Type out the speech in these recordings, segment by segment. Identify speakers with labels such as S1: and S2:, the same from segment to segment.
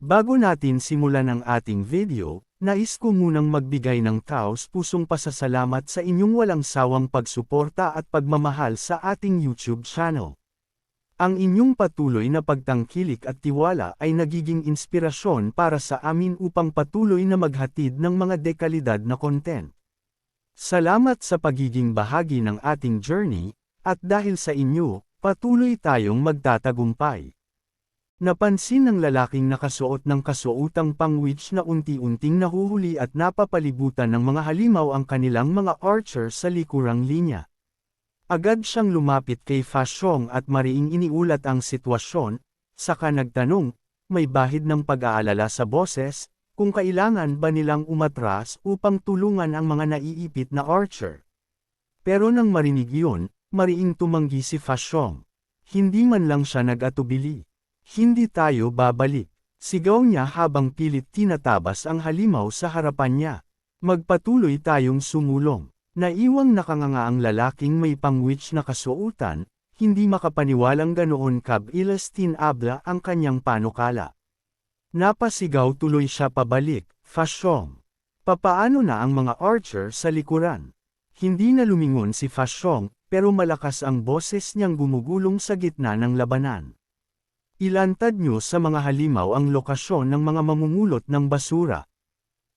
S1: Bago natin simulan ang ating video, nais ko munang magbigay ng taos-pusong pasasalamat sa inyong walang sawang pagsuporta at pagmamahal sa ating YouTube channel. Ang inyong patuloy na pagtangkilik at tiwala ay nagiging inspirasyon para sa amin upang patuloy na maghatid ng mga dekalidad na content. Salamat sa pagiging bahagi ng ating journey, at dahil sa inyo, patuloy tayong magtatagumpay. Napansin ng lalaking nakasuot ng kasuotang pangwitch na unti-unting nahuhuli at napapalibutan ng mga halimaw ang kanilang mga archer sa likurang linya. Agad siyang lumapit kay Fa Xiong at mariing iniulat ang sitwasyon, saka nagtanong, may bahid ng pag-aalala sa boses, kung kailangan ba nilang umatras upang tulungan ang mga naiipit na archer. Pero nang marinig iyon, mariing tumanggi si Fa Xiong. Hindi man lang siya nag-atubili. Hindi tayo babalik, sigaw niya habang pilit tinatabas ang halimaw sa harapan niya. Magpatuloy tayong sumulong. Naiwang nakanganga ang lalaking may pangwitch na kasuotan, hindi makapaniwalang ganoon kabilis tinabla ang kanyang panukala. Napasigaw tuloy siya pabalik, Fa Xiong. Papaano na ang mga archer sa likuran? Hindi na lumingon si Fa Xiong, pero malakas ang boses niyang gumugulong sa gitna ng labanan. Ilantad niyo sa mga halimaw ang lokasyon ng mga mamumulot ng basura.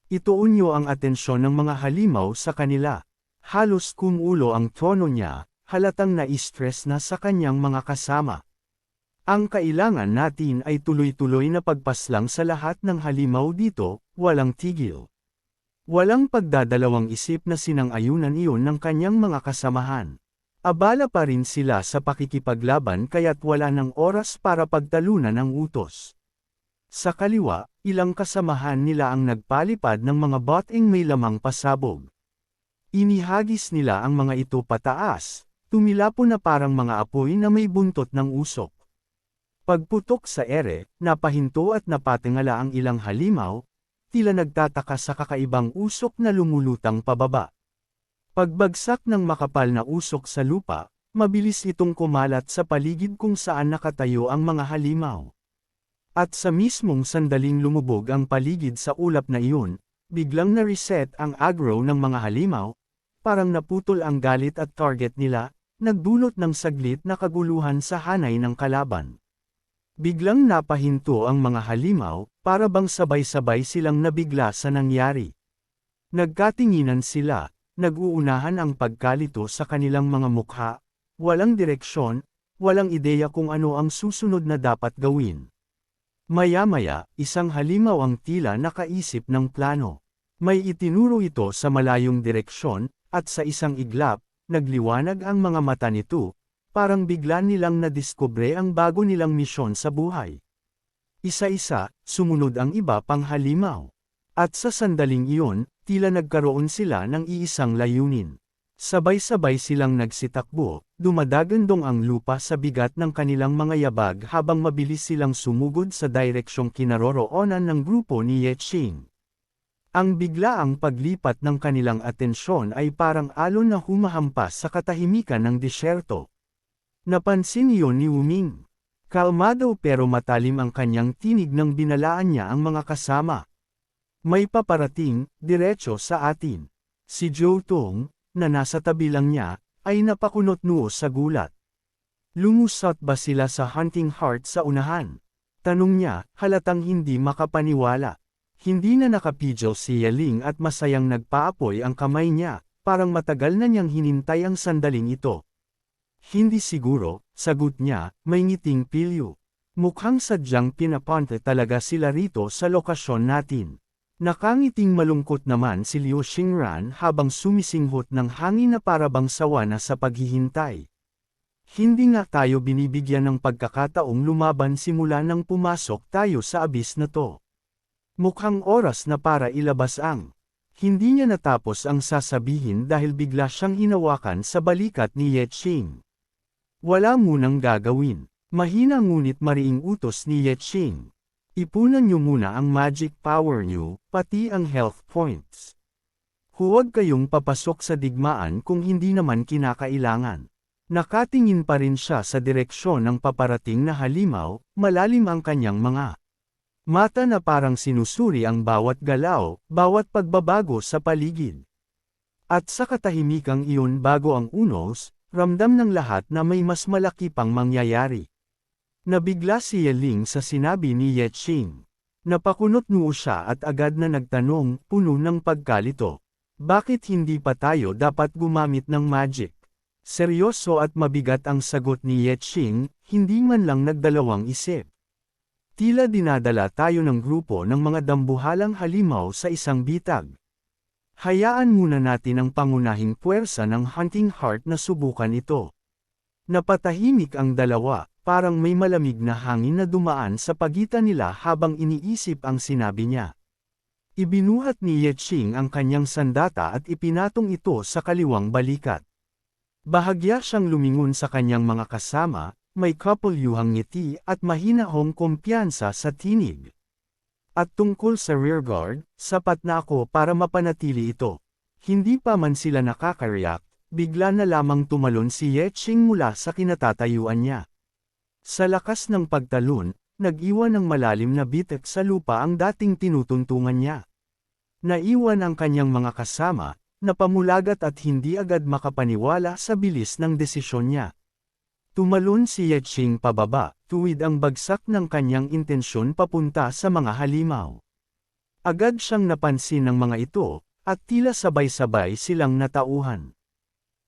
S1: Ituon niyo ang atensyon ng mga halimaw sa kanila. Halos kumulo ang tono niya, halatang na-stress na sa kanyang mga kasama. Ang kailangan natin ay tuloy-tuloy na pagpaslang sa lahat ng halimaw dito, walang tigil. Walang pagdadalawang isip na sinang-ayunan iyon ng kanyang mga kasamahan. Abala pa rin sila sa pakikipaglaban kaya't wala ng oras para pagtalunan ang utos. Sa kaliwa, ilang kasamahan nila ang nagpalipad ng mga boting may lamang pasabog. Inihagis nila ang mga ito pataas, tumilapo na parang mga apoy na may buntot ng usok. Pagputok sa ere, napahinto at napatingala ang ilang halimaw, tila nagtataka sa kakaibang usok na lumulutang pababa. Pagbagsak ng makapal na usok sa lupa, mabilis itong kumalat sa paligid kung saan nakatayo ang mga halimaw. At sa mismong sandaling lumubog ang paligid sa ulap na iyon, biglang na-reset ang aggro ng mga halimaw, parang naputol ang galit at target nila, nagdulot ng saglit na kaguluhan sa hanay ng kalaban. Biglang napahinto ang mga halimaw, para bang sabay-sabay silang nabigla sa nangyari. Nagkatinginan sila. Nag-uunahan ang pagkalito sa kanilang mga mukha, walang direksyon, walang ideya kung ano ang susunod na dapat gawin. Maya-maya, isang halimaw ang tila nakaisip ng plano. May itinuro ito sa malayong direksyon, at sa isang iglap, nagliwanag ang mga mata nito, parang bigla nilang nadiskubre ang bago nilang misyon sa buhay. Isa-isa, sumunod ang iba pang halimaw. At sa sandaling iyon, tila nagkaroon sila ng iisang layunin. Sabay-sabay silang nagsitakbo, dumadagandong ang lupa sa bigat ng kanilang mga yabag habang mabilis silang sumugod sa direksyong kinaroroonan ng grupo ni Ye Qing. Ang biglaang paglipat ng kanilang atensyon ay parang alon na humahampas sa katahimikan ng disyerto. Napansin iyon ni Wuming. Kalmado pero matalim ang kanyang tinig nang binalaan niya ang mga kasama. May paparating, diretso sa atin. Si Zhou Tong, na nasa tabi lang niya, ay napakunot-noo sa gulat. Lumusot ba sila sa Hunting Heart sa unahan? Tanong niya, halatang hindi makapaniwala. Hindi na nakapigil si Yeling at masayang nagpaapoy ang kamay niya, parang matagal na niyang hinintay ang sandaling ito. Hindi siguro, sagot niya, may ngiting pilyo. Mukhang sadyang pinapunta talaga sila rito sa lokasyon natin. Nakangiting malungkot naman si Liu Xingran habang sumisinghot ng hangin na parabang sawa na sa paghihintay. Hindi nga tayo binibigyan ng pagkakataong lumaban simula nang pumasok tayo sa abis na to. Mukhang oras na para ilabas ang. Hindi niya natapos ang sasabihin dahil bigla siyang hinawakan sa balikat ni Ye Qing. Wala munang gagawin. Mahina ngunit mariing utos ni Ye Qing. Ipunan niyo muna ang magic power niyo, pati ang health points. Huwag kayong papasok sa digmaan kung hindi naman kinakailangan. Nakatingin pa rin siya sa direksyon ng paparating na halimaw, malalim ang kanyang mga Mata na parang sinusuri ang bawat galaw, bawat pagbabago sa paligid. At sa katahimikang iyon bago ang unos, ramdam ng lahat na may mas malaki pang mangyayari. Nabigla si Yeling sa sinabi ni Yetching. Napakunot noo siya at agad na nagtanong, puno ng pagkalito. Bakit hindi pa tayo dapat gumamit ng magic? Seryoso at mabigat ang sagot ni Yetching, hindi man lang nagdalawang isip. Tila dinadala tayo ng grupo ng mga dambuhalang halimaw sa isang bitag. Hayaan muna natin ang pangunahing puwersa ng Hunting Heart na subukan ito. Napatahimik ang dalawa, parang may malamig na hangin na dumaan sa pagitan nila habang iniisip ang sinabi niya. Ibinuhat ni Yetching ang kanyang sandata at ipinatong ito sa kaliwang balikat. Bahagya siyang lumingon sa kanyang mga kasama, may kapulyuhang ngiti at mahinahong kumpiyansa sa tinig. At tungkol sa rearguard, sapat na ako para mapanatili ito. Hindi pa man sila nakakariyak, bigla na lamang tumalon si Yetching mula sa kinatatayuan niya. Sa lakas ng pagtalon, nag-iwan ng malalim na bitek sa lupa ang dating tinutuntungan niya. Naiwan ang kanyang mga kasama, napamulagat at hindi agad makapaniwala sa bilis ng desisyon niya. Tumalon si Yetching pababa, tuwid ang bagsak ng kanyang intensyon papunta sa mga halimaw. Agad siyang napansin ng mga ito, at tila sabay-sabay silang natauhan.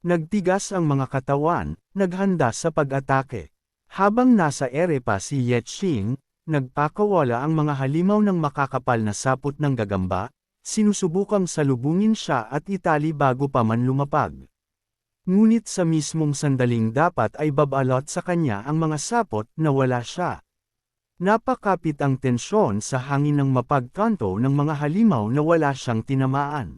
S1: Nagtigas ang mga katawan, naghanda sa pag-atake. Habang nasa ere pa si Yetching, nagpakawala ang mga halimaw ng makakapal na sapot ng gagamba, sinusubukang salubungin siya at itali bago pa man lumapag. Ngunit sa mismong sandaling dapat ay babalot sa kanya ang mga sapot na wala siya. Napakapit ang tensyon sa hangin ng mapagkanto ng mga halimaw na wala siyang tinamaan.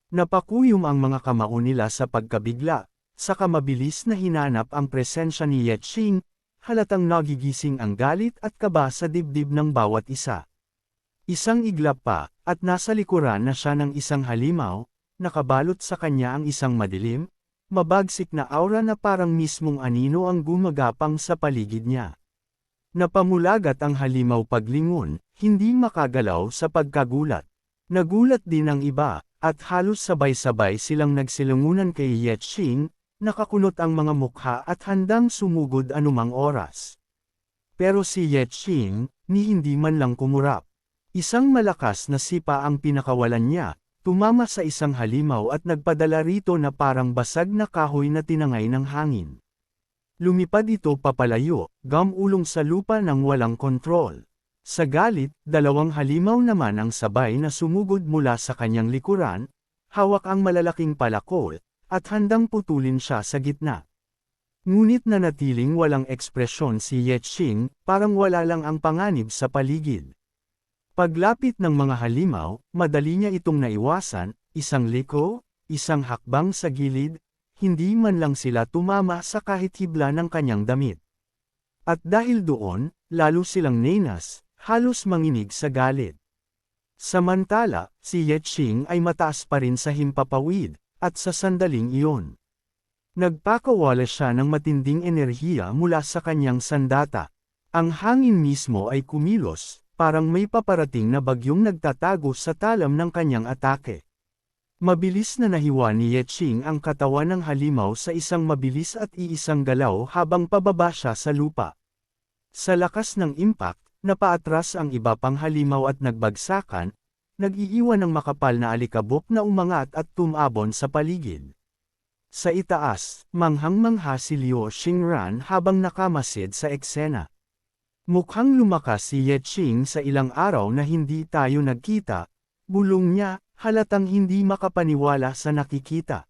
S1: Napakuyom ang mga kamao nila sa pagkabigla, saka mabilis na hinanap ang presensya ni Yetching, halatang nagigising ang galit at kaba sa dibdib ng bawat isa. Isang iglap pa, at nasa likuran na siya ng isang halimaw, nakabalot sa kanya ang isang madilim, mabagsik na aura na parang mismong anino ang gumagapang sa paligid niya. Napamulagat ang halimaw paglingon, hindi makagalaw sa pagkagulat. Nagulat din ang iba, at halos sabay-sabay silang nagsilungunan kay Yetching, nakakunot ang mga mukha at handang sumugod anumang oras. Pero si Yetching, ni hindi man lang kumurap. Isang malakas na sipa ang pinakawalan niya, tumama sa isang halimaw at nagpadala rito na parang basag na kahoy na tinangay ng hangin. Lumipad ito papalayo, gamulong sa lupa ng walang kontrol. Sa galit, dalawang halimaw naman ang sabay na sumugod mula sa kanyang likuran, hawak ang malalaking palakol, at handang putulin siya sa gitna. Ngunit nanatiling walang ekspresyon si Yetching, parang wala lang ang panganib sa paligid. Paglapit ng mga halimaw, madali niya itong naiwasan, isang liko, isang hakbang sa gilid, hindi man lang sila tumama sa kahit hibla ng kanyang damit. At dahil doon, lalo silang nenas, halos manginig sa galit. Samantala, si Yetching ay mataas pa rin sa himpapawid, at sa sandaling iyon. Nagpakawala siya ng matinding enerhiya mula sa kanyang sandata. Ang hangin mismo ay kumilos, parang may paparating na bagyong nagtatago sa talam ng kanyang atake. Mabilis na nahiwa ni Yetching ang katawan ng halimaw sa isang mabilis at iisang galaw habang pababa siya sa lupa. Sa lakas ng impact, napaatras ang iba pang halimaw at nagbagsakan, nag-iiwan ng makapal na alikabok na umangat at tumabon sa paligid. Sa itaas, manghang-mangha si Liu Xingran habang nakamasid sa eksena. Mukhang lumakas si Yetching sa ilang araw na hindi tayo nagkita, bulong niya, halatang hindi makapaniwala sa nakikita.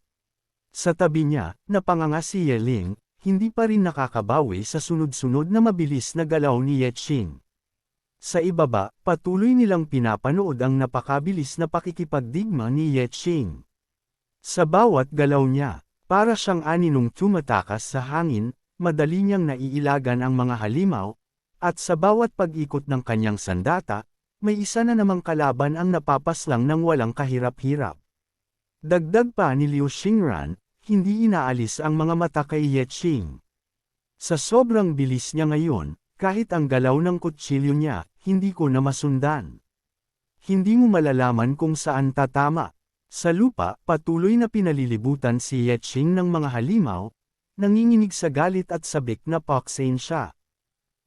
S1: Sa tabi niya, napanganga si Yeling, hindi pa rin nakakabawi sa sunod-sunod na mabilis na galaw ni Yetching. Sa ibaba, patuloy nilang pinapanood ang napakabilis na pakikipagdigma ni Yetching. Sa bawat galaw niya, para siyang aninong tumatakas sa hangin, madali niyang naiilagan ang mga halimaw, at sa bawat pag-ikot ng kanyang sandata, may isa na namang kalaban ang napapaslang ng walang kahirap-hirap. Dagdag pa ni Liu Xingran, hindi inaalis ang mga mata kay Yetching. Sa sobrang bilis niya ngayon, Kahit ang galaw ng kutsilyo niya, hindi ko na masundan. Hindi mo malalaman kung saan tatama. Sa lupa, patuloy na pinalilibutan si Yetching ng mga halimaw, nanginginig sa galit at sabik na paksain siya.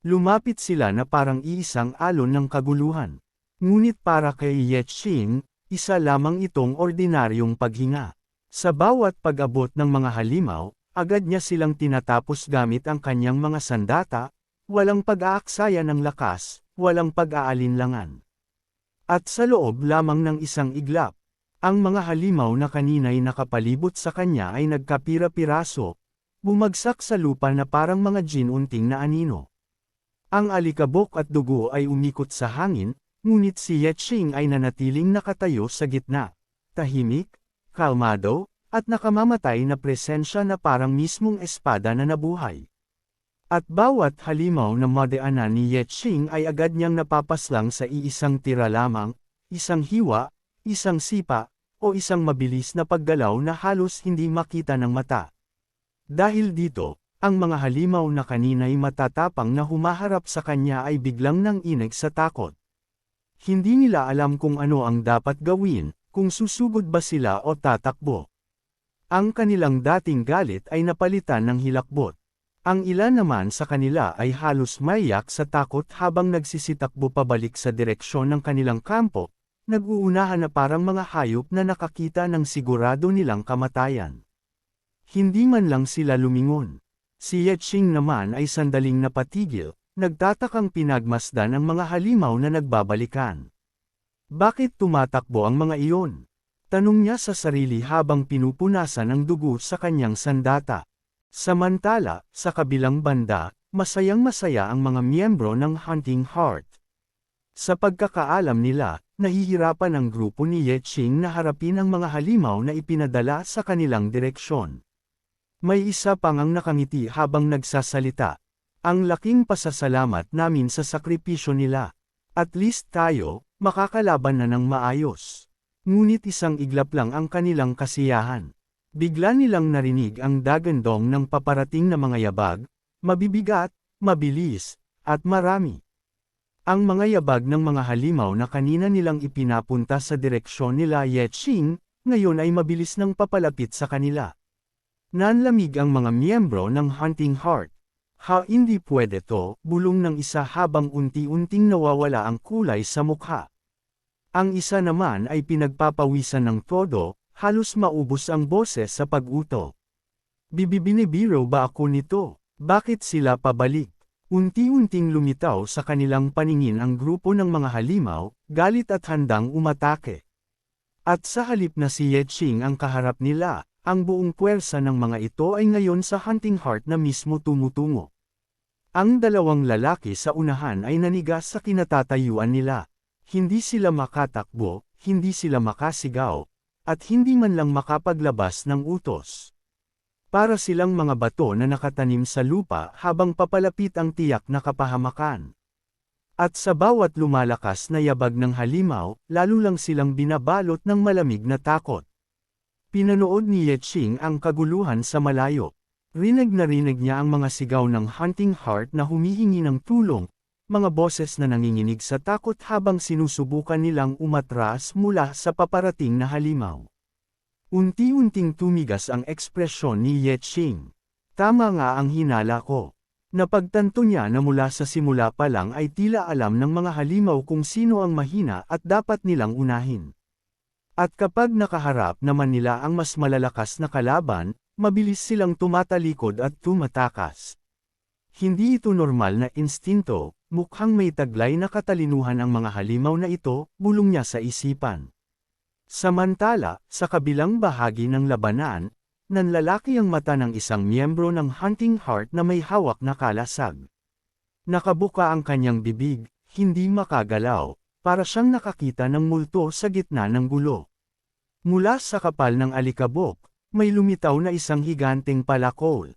S1: Lumapit sila na parang iisang alon ng kaguluhan. Ngunit para kay Yetching, isa lamang itong ordinaryong paghinga. Sa bawat pag-abot ng mga halimaw, agad niya silang tinatapos gamit ang kanyang mga sandata, walang pag-aaksaya ng lakas, walang pag-aalinlangan. At sa loob lamang ng isang iglap, ang mga halimaw na kanina'y nakapalibot sa kanya ay nagkapira-piraso, bumagsak sa lupa na parang mga ginunting na anino. Ang alikabok at dugo ay umikot sa hangin, ngunit si Yetching ay nanatiling nakatayo sa gitna, tahimik, kalmado, at nakamamatay na presensya na parang mismong espada na nabuhay. At bawat halimaw na madaanan ni Yetching ay agad niyang napapaslang sa iisang tira lamang, isang hiwa, isang sipa, o isang mabilis na paggalaw na halos hindi makita ng mata. Dahil dito, ang mga halimaw na kanina'y matatapang na humaharap sa kanya ay biglang nanginig sa takot. Hindi nila alam kung ano ang dapat gawin, kung susugod ba sila o tatakbo. Ang kanilang dating galit ay napalitan ng hilakbot. Ang ilan naman sa kanila ay halos maiyak sa takot habang nagsisitakbo pabalik sa direksyon ng kanilang kampo, nag-uunahan na parang mga hayop na nakakita ng sigurado nilang kamatayan. Hindi man lang sila lumingon. Si Yetching naman ay sandaling napatigil, nagtatakang pinagmasdan ang mga halimaw na nagbabalikan. Bakit tumatakbo ang mga iyon? Tanong niya sa sarili habang pinupunasan ang dugo sa kanyang sandata. Samantala, sa kabilang banda, masayang-masaya ang mga miyembro ng Hunting Heart. Sa pagkakaalam nila, nahihirapan ang grupo ni Yetching na harapin ang mga halimaw na ipinadala sa kanilang direksyon. May isa pang ang nakangiti habang nagsasalita. Ang laking pasasalamat namin sa sakripisyo nila. At least tayo, makakalaban na ng maayos. Ngunit isang iglap lang ang kanilang kasiyahan. Bigla nilang narinig ang dagandong ng paparating na mga yabag, mabibigat, mabilis, at marami. Ang mga yabag ng mga halimaw na kanina nilang ipinapunta sa direksyon nila Yetching, ngayon ay mabilis nang papalapit sa kanila. Nanlamig ang mga miyembro ng Hunting Heart. Hindi pwede to, bulong ng isa habang unti-unting nawawala ang kulay sa mukha. Ang isa naman ay pinagpapawisan ng todo, halos maubos ang boses sa pag-uto. Bibibinibiro ba ako nito? Bakit sila pabalik? Unti-unting lumitaw sa kanilang paningin ang grupo ng mga halimaw, galit at handang umatake. At sa halip na si Yetching ang kaharap nila, ang buong puwersa ng mga ito ay ngayon sa Hunting Heart na mismo tumutungo. Ang dalawang lalaki sa unahan ay nanigas sa kinatatayuan nila. Hindi sila makatakbo, hindi sila makasigaw, at hindi man lang makapaglabas ng utos. Para silang mga bato na nakatanim sa lupa habang papalapit ang tiyak na kapahamakan. At sa bawat lumalakas na yabag ng halimaw, lalo lang silang binabalot ng malamig na takot. Pinanood ni Yetching ang kaguluhan sa malayo. Rinig na rinig niya ang mga sigaw ng Hunting Heart na humihingi ng tulong, mga boses na nanginginig sa takot habang sinusubukan nilang umatras mula sa paparating na halimaw. Unti-unting tumigas ang ekspresyon ni Yetching. Tama nga ang hinala ko. Napagtanto niya na mula sa simula pa lang ay tila alam ng mga halimaw kung sino ang mahina at dapat nilang unahin. At kapag nakaharap naman nila ang mas malalakas na kalaban, mabilis silang tumatalikod at tumatakas. Hindi ito normal na instinto, mukhang may taglay na katalinuhan ang mga halimaw na ito, bulong niya sa isipan. Samantala, sa kabilang bahagi ng labanan, nanlalaki ang mata ng isang miyembro ng Hunting Heart na may hawak na kalasag. Nakabuka ang kanyang bibig, hindi makagalaw, para siyang nakakita ng multo sa gitna ng gulo. Mula sa kapal ng alikabok, may lumitaw na isang higanteng palakol.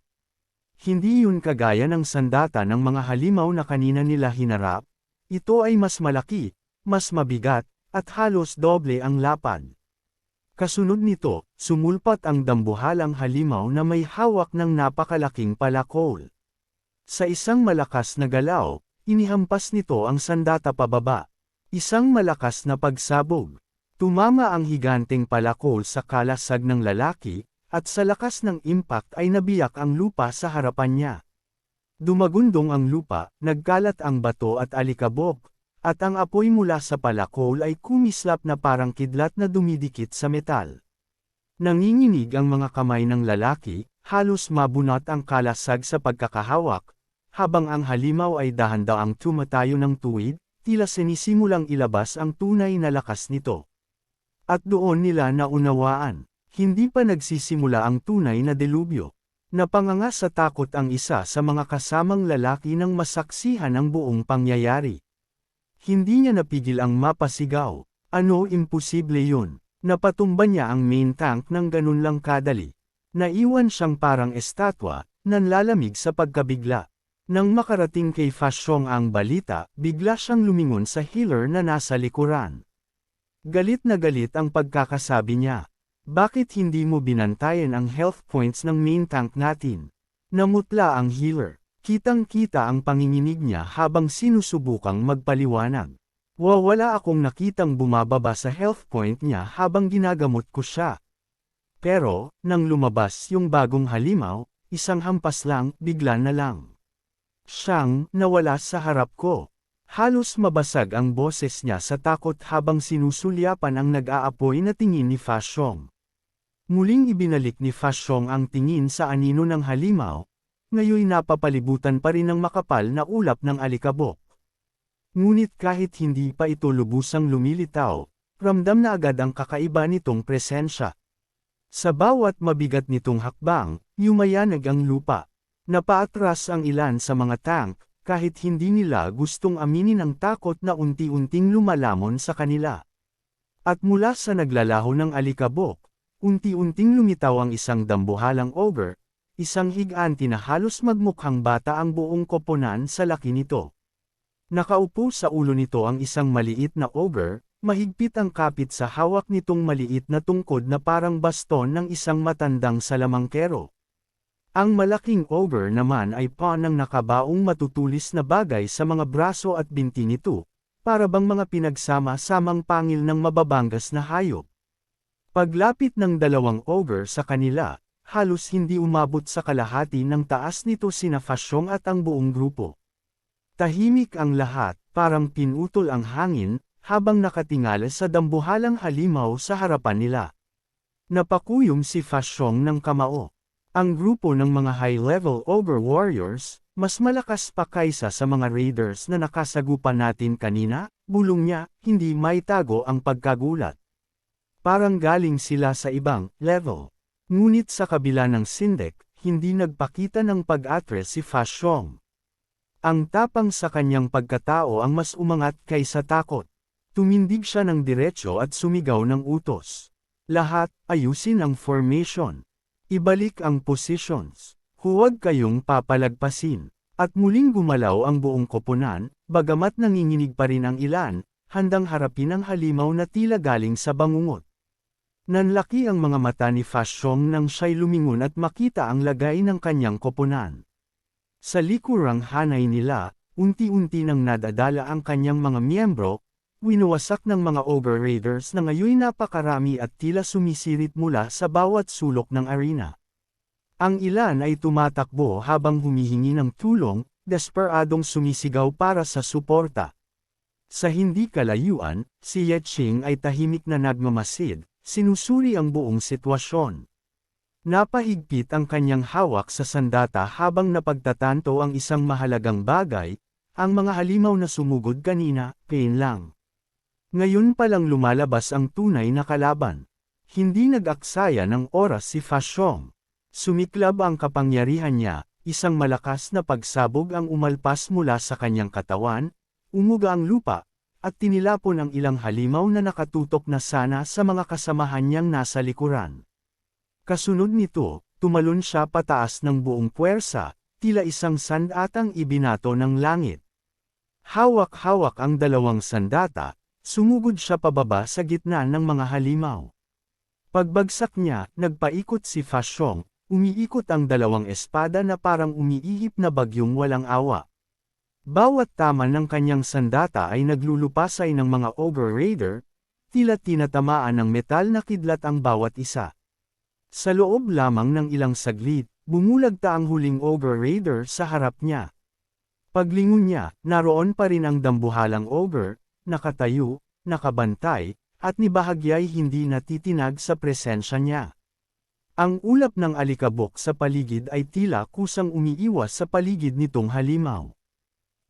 S1: Hindi yun kagaya ng sandata ng mga halimaw na kanina nila hinarap, ito ay mas malaki, mas mabigat, at halos doble ang lapad. Kasunod nito, sumulpat ang dambuhalang halimaw na may hawak ng napakalaking palakol. Sa isang malakas na galaw, Inihampas nito ang sandata pababa. Isang malakas na pagsabog. Tumama ang higanteng palakol sa kalasag ng lalaki, at sa lakas ng impact ay nabiyak ang lupa sa harapan niya. Dumagundong ang lupa, nagkalat ang bato at alikabok, at ang apoy mula sa palakol ay kumislap na parang kidlat na dumidikit sa metal. Nanginginig ang mga kamay ng lalaki, halos mabunot ang kalasag sa pagkakahawak, habang ang halimaw ay dahan-daang tumatayo ng tuwid, tila sinisimulang ilabas ang tunay na lakas nito. At doon nila naunawaan, hindi pa nagsisimula ang tunay na delubyo. Napanganga sa takot ang isa sa mga kasamang lalaki nang masaksihan ang buong pangyayari. Hindi niya napigil ang mapasigaw. Ano, imposible yun. Napatumba niya ang main tank ng ganun lang kadali. Naiwan siyang parang estatwa, nanlalamig sa pagkabigla. Nang makarating kay Fashong ang balita, bigla siyang lumingon sa healer na nasa likuran. Galit na galit ang pagkakasabi niya. Bakit hindi mo binantayan ang health points ng main tank natin? Namutla ang healer. Kitang-kita ang panginginig niya habang sinusubukang magpaliwanag. Wala akong nakitang bumababa sa health point niya habang ginagamot ko siya. Pero, nang lumabas yung bagong halimaw, isang hampas lang, bigla na lang siyang nawala sa harap ko. Halos mabasag ang boses niya sa takot habang sinusulyapan ang nag-aapoy na tingin ni Fashong. Muling ibinalik ni Fashong ang tingin sa anino ng halimaw, ngayoy napapalibutan pa rin ng makapal na ulap ng alikabok. Ngunit kahit hindi pa ito lubusang lumilitaw, ramdam na agad ang kakaiba nitong presensya. Sa bawat mabigat nitong hakbang, yumayanag ang lupa. Napaatras ang ilan sa mga tank, kahit hindi nila gustong aminin ang takot na unti-unting lumalamon sa kanila. At mula sa naglalaho ng alikabok, unti-unting lumitaw ang isang dambuhalang ogre, isang higanti na halos magmukhang bata ang buong koponan sa laki nito. Nakaupo sa ulo nito ang isang maliit na ogre, mahigpit ang kapit sa hawak nitong maliit na tungkod na parang baston ng isang matandang salamangkero. Ang malaking ogre naman ay ng nakabaong matutulis na bagay sa mga braso at binti nito, para bang mga pinagsama-samang pangil ng mababangas na hayop. Paglapit ng dalawang ogre sa kanila, halos hindi umabot sa kalahati ng taas nito sina Fashong at ang buong grupo. Tahimik ang lahat, parang pinutol ang hangin, habang nakatingala sa dambuhalang halimaw sa harapan nila. Napakuyom si Fashong ng kamao. Ang grupo ng mga high-level ogre warriors, mas malakas pa kaysa sa mga raiders na nakasagupan natin kanina, bulong niya, hindi maitago ang pagkagulat. Parang galing sila sa ibang level. Ngunit sa kabila ng sindek, hindi nagpakita ng pag-atres si Fashong. Ang tapang sa kanyang pagkatao ang mas umangat kaysa takot. Tumindig siya ng diretsyo at sumigaw ng utos. Lahat, ayusin ang formation. Ibalik ang positions. Huwag kayong papalagpasin. At muling gumalaw ang buong koponan, bagamat nanginginig pa rin ang ilan, handang harapin ang halimaw na tila galing sa bangungot. Nanlaki ang mga mata ni Fashong nang siya'y lumingon at makita ang lagay ng kanyang koponan. Sa likurang hanay nila, unti-unti nang nadadala ang kanyang mga miyembro, winuwasak ng mga ogre raiders na ngayoy napakarami at tila sumisirit mula sa bawat sulok ng arena. Ang ilan ay tumatakbo habang humihingi ng tulong, desperadong sumisigaw para sa suporta. Sa hindi kalayuan, si Yeching ay tahimik na nagmamasid, sinusuri ang buong sitwasyon. Napahigpit ang kanyang hawak sa sandata habang napagtatanto ang isang mahalagang bagay, ang mga halimaw na sumugod kanina, pain lang. Ngayon palang lumalabas ang tunay na kalaban. Hindi nag-aksaya ng oras si Fashong. Sumiklab ang kapangyarihan niya, isang malakas na pagsabog ang umalpas mula sa kanyang katawan, umuga ang lupa, at tinilapon ang ilang halimaw na nakatutok na sana sa mga kasamahan niyang nasa likuran. Kasunod nito, tumalon siya pataas ng buong puwersa, tila isang sandatang ibinato ng langit. Hawak-hawak ang dalawang sandata, sumugod siya pababa sa gitna ng mga halimaw. Pagbagsak niya, nagpaikot si Fashong, umiikot ang dalawang espada na parang umiihip na bagyong walang awa. Bawat tama ng kanyang sandata ay naglulupasay ng mga Ogre Raider, tila tinatamaan ng metal na kidlat ang bawat isa. Sa loob lamang ng ilang saglit, bumulagta ang huling Ogre Raider sa harap niya. Paglingon niya, naroon pa rin ang dambuhalang Ogre, nakatayo, nakabantay, at ni bahagya'y hindi natitinag sa presensya niya. Ang ulap ng alikabok sa paligid ay tila kusang umiiwas sa paligid nitong halimaw.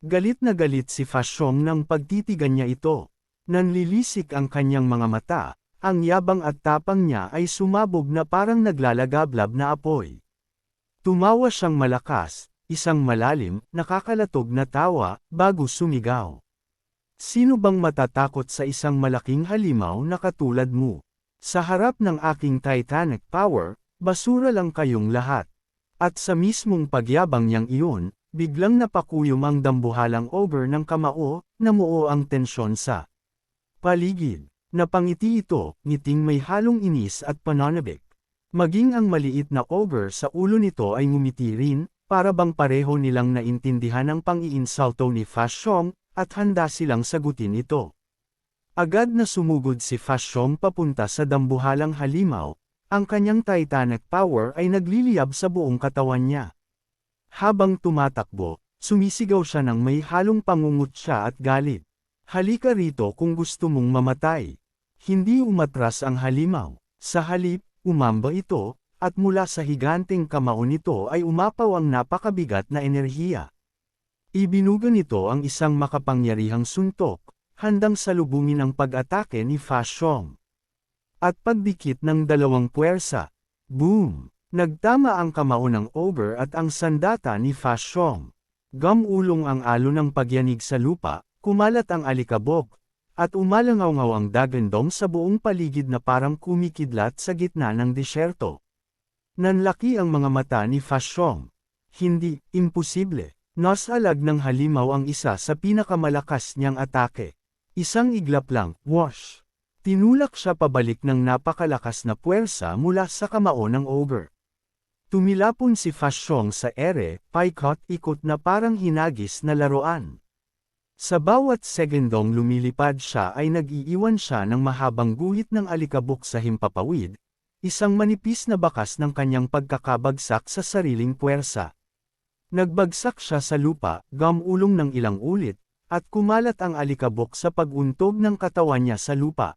S1: Galit na galit si Fashong nang pagtitigan niya ito. Nanlilisik ang kanyang mga mata, ang yabang at tapang niya ay sumabog na parang naglalagablab na apoy. Tumawa siyang malakas, isang malalim, nakakalatog na tawa, bago sumigaw. Sino bang matatakot sa isang malaking halimaw na katulad mo? Sa harap ng aking titanic power, basura lang kayong lahat. At sa mismong pagyabang niyang iyon, biglang napakuyom ang dambuhalang Ogre ng kamao, namuo ang tensyon sa paligid. Napangiti ito, ngiting may halong inis at pananabik. Maging ang maliit na Ogre sa ulo nito ay ngumiti rin, para bang pareho nilang naintindihan ang pang-iinsulto ni Fashong, at handa silang sagutin ito. Agad na sumugod si Fashong papunta sa dambuhalang halimaw, ang kanyang titanic power ay nagliliyab sa buong katawan niya. Habang tumatakbo, sumisigaw siya ng may halong pangungutya at galit. Halika rito kung gusto mong mamatay. Hindi umatras ang halimaw. Sa halip, umamba ito, at mula sa higanteng kamao nito ay umapaw ang napakabigat na enerhiya. Ibinuga nito ang isang makapangyarihang suntok, handang salubungin ang pag-atake ni Fashong. At pagdikit ng dalawang puwersa, boom! Nagtama ang kamao ng Ogre at ang sandata ni Fashong. Gamulong ang alo ng pagyanig sa lupa, kumalat ang alikabok, at umalangaw-ngaw ang dagandong sa buong paligid na parang kumikidlat sa gitna ng disyerto. Nanlaki ang mga mata ni Fashong. Hindi, imposible. Nasalag ng halimaw ang isa sa pinakamalakas niyang atake. Isang iglap lang, whoosh! Tinulak siya pabalik ng napakalakas na puwersa mula sa kamao ng Ogre. Tumilapon si Fashong sa ere, paikot-ikot na parang hinagis na laruan. Sa bawat segundong lumilipad siya ay nag-iiwan siya ng mahabang guhit ng alikabok sa himpapawid, isang manipis na bakas ng kanyang pagkakabagsak sa sariling puwersa. Nagbagsak siya sa lupa, gamulong ng ilang ulit, at kumalat ang alikabok sa pag-untog ng katawan niya sa lupa.